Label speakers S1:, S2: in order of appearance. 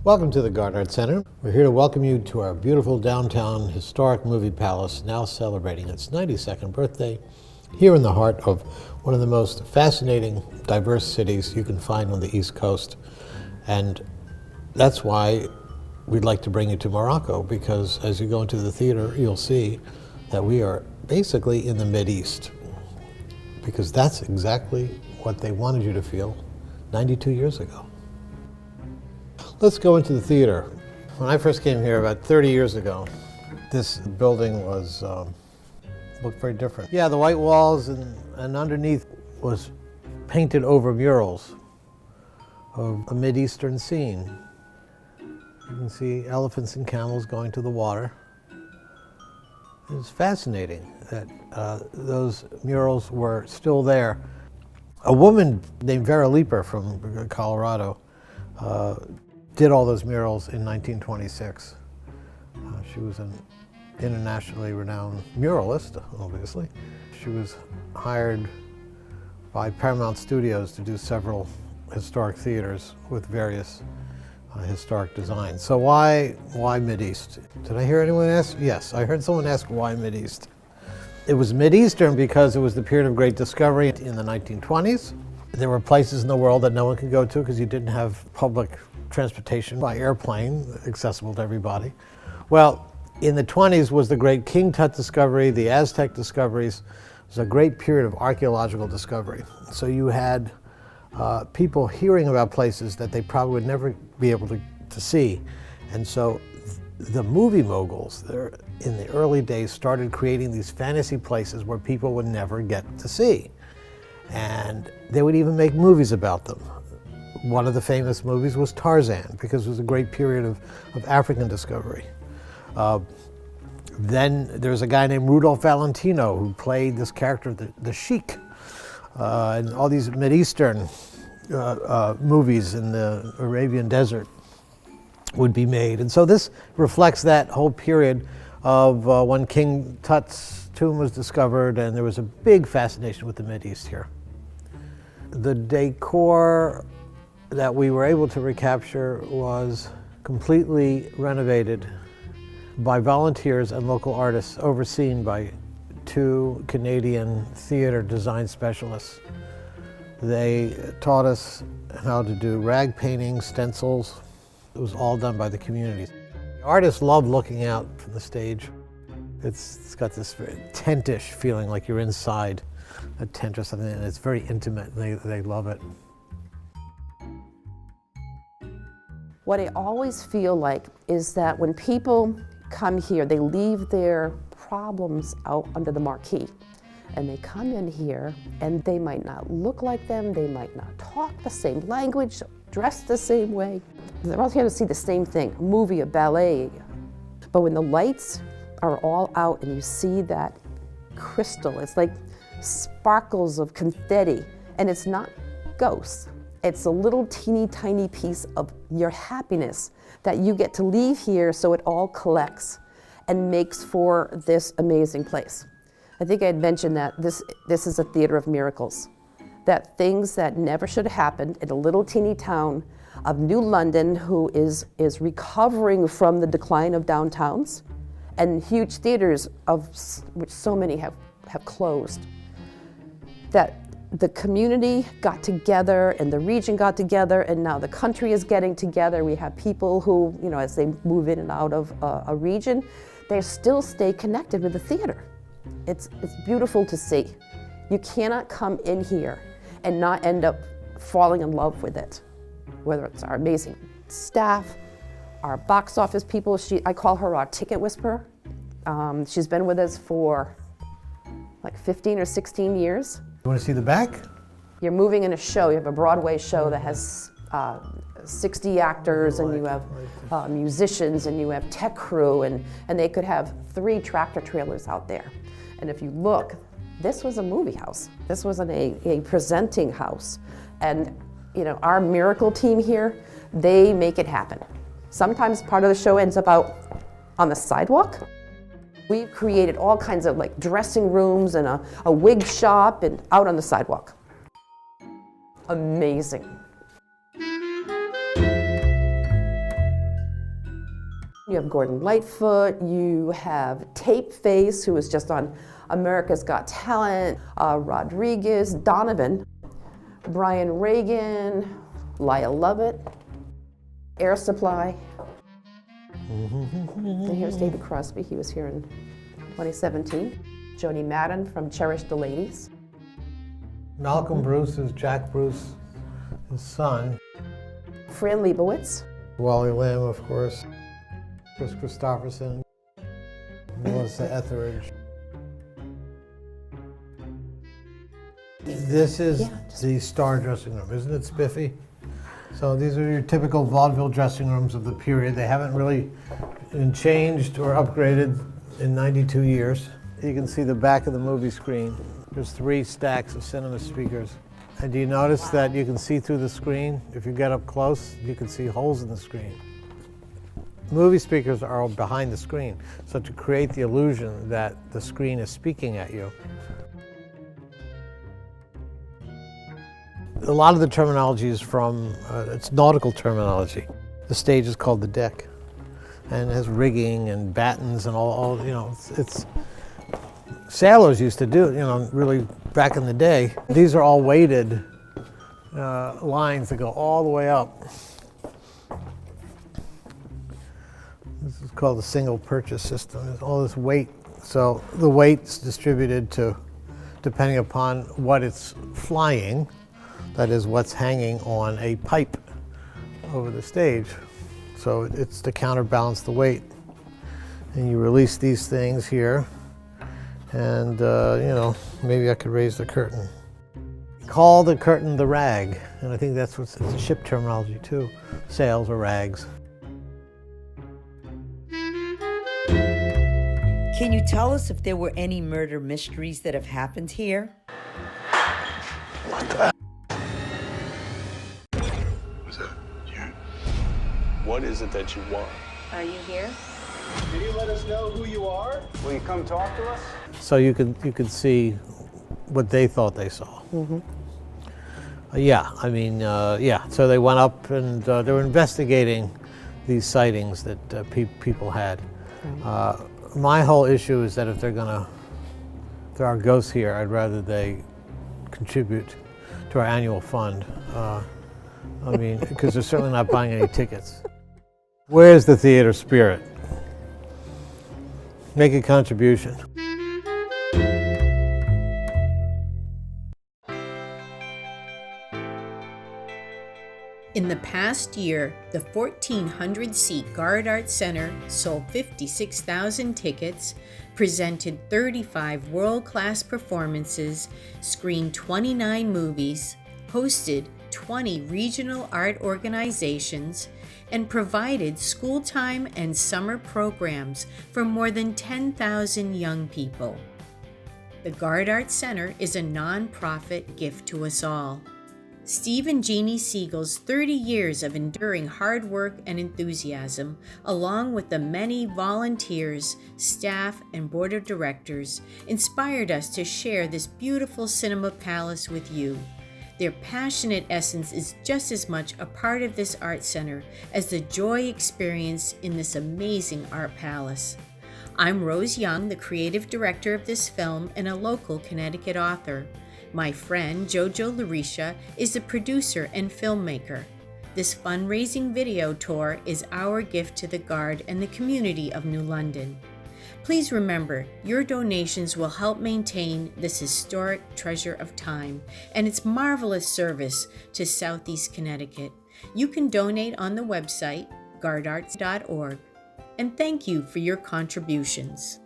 S1: Welcome to the Garde Theater. We're here to welcome you to our beautiful downtown historic movie palace, now celebrating its 92nd birthday, here in the heart of one of the most fascinating, diverse cities you can find on the East Coast. And that's why we'd like to bring you to Morocco, because as you go into the theater, you'll see that we are basically in the Mideast, because that's exactly what they wanted you to feel 92 years ago. Let's go into the theater. When I first came here about 30 years ago, this building was looked very different. Yeah, the white walls and underneath was painted over murals of a Mideastern scene. You can see elephants and camels going to the water. It's fascinating that those murals were still there. A woman named Vera Leeper from Colorado did all those murals in 1926. She was an internationally renowned muralist, obviously. She was hired by Paramount Studios to do several historic theaters with various historic designs. So why Mideast? Did I hear anyone ask? Yes, I heard someone ask why Mideast. It was Mideastern because it was the period of great discovery in the 1920s. There were places in the world that no one could go to because you didn't have public transportation by airplane accessible to everybody. Well, in the 20s was the great King Tut discovery, the Aztec discoveries. It was a great period of archaeological discovery. So you had people hearing about places that they probably would never be able to see. And so the movie moguls in the early days started creating these fantasy places where people would never get to see. And they would even make movies about them. One of the famous movies was Tarzan, because it was a great period of African discovery. Then there's a guy named Rudolph Valentino who played this character, the Sheik, and all these Mideastern movies in the Arabian desert would be made. And so this reflects that whole period of when King Tut's tomb was discovered, and there was a big fascination with the Mideast here. The decor that we were able to recapture was completely renovated by volunteers and local artists, overseen by two Canadian theater design specialists. They taught us how to do rag painting, stencils. It was all done by the community. The artists love looking out from the stage. It's got this very tent-ish feeling, like you're inside a tent or something, and it's very intimate, and they love it.
S2: What I always feel like is that when people come here, they leave their problems out under the marquee. And they come in here, and they might not look like them, they might not talk the same language, dress the same way. They're all here to see the same thing, a movie, a ballet. But when the lights are all out and you see that crystal, it's like sparkles of confetti, and it's not ghosts. It's a little teeny tiny piece of your happiness that you get to leave here, so it all collects and makes for this amazing place. I think I had mentioned that this is a theater of miracles, that things that never should have happened in a little teeny town of New London, who is recovering from the decline of downtowns, and huge theaters of which so many have closed, that the community got together and the region got together, and now the country is getting together. We have people who, as they move in and out of a region, they still stay connected with the theater. It's beautiful to see. You cannot come in here and not end up falling in love with it, whether it's our amazing staff, our box office people. I call her our ticket whisperer. She's been with us for like 15 or 16 years.
S1: You want to see the back?
S2: You're moving in a show. You have a Broadway show that has 60 actors, and you have musicians, and you have tech crew, and they could have 3 tractor trailers out there. And if you look, this was a movie house. This wasn't a presenting house. And our miracle team here, they make it happen. Sometimes part of the show ends up out on the sidewalk. We've created all kinds of dressing rooms and a wig shop and out on the sidewalk. Amazing. You have Gordon Lightfoot, you have Tape Face, who was just on America's Got Talent, Rodriguez, Donovan, Brian Reagan, Lyle Lovett, Air Supply. And here's David Crosby, he was here in 2017. Joni Madden from Cherish the Ladies.
S1: Malcolm Bruce is Jack Bruce, his son.
S2: Fran Lebowitz.
S1: Wally Lamb, of course. Chris Christopherson. Melissa Etheridge. This is the star dressing room, isn't it spiffy? So these are your typical vaudeville dressing rooms of the period. They haven't really been changed or upgraded in 92 years. You can see the back of the movie screen. There's 3 stacks of cinema speakers. And do you notice that you can see through the screen? If you get up close, you can see holes in the screen. Movie speakers are behind the screen, so to create the illusion that the screen is speaking at you. A lot of the terminology is from, it's nautical terminology. The stage is called the deck, and it has rigging and battens and all you know, it's sailors used to do it, you know, really back in the day. These are all weighted lines that go all the way up. This is called the single purchase system. There's all this weight. So the weight's distributed to, depending upon what it's flying, that is what's hanging on a pipe over the stage. So it's to counterbalance the weight. And you release these things here. And, you know, maybe I could raise the curtain. Call the curtain the rag. And I think that's what's it's a ship terminology too. Sails or rags.
S3: Can you tell us if there were any murder mysteries that have happened here?
S4: What the? What's that? You? What is it that you want?
S5: Are you here?
S6: Can you let us know who you are? Will you come talk to us?
S1: So you could see what they thought they saw. Yeah, I mean, yeah. So they went up and they were investigating these sightings that people had. My whole issue is that if there are ghosts here, I'd rather they contribute to our annual fund. I mean, because they're certainly not buying any tickets. Where's the theater spirit? Make a contribution.
S7: In the past year, the 1,400-seat Garde Art Center sold 56,000 tickets, presented 35 world-class performances, screened 29 movies, hosted 20 regional art organizations, and provided school time and summer programs for more than 10,000 young people. The Garde Art Center is a nonprofit gift to us all. Steve and Jeannie Siegel's 30 years of enduring hard work and enthusiasm, along with the many volunteers, staff, and board of directors, inspired us to share this beautiful cinema palace with you. Their passionate essence is just as much a part of this art center as the joy experienced in this amazing art palace. I'm Rose Young, the creative director of this film and a local Connecticut author. My friend Jojo Larisha is the producer and filmmaker. This fundraising video tour is our gift to the Garde and the community of New London. Please remember, your donations will help maintain this historic treasure of time and its marvelous service to Southeast Connecticut. You can donate on the website, gardearts.org. And thank you for your contributions.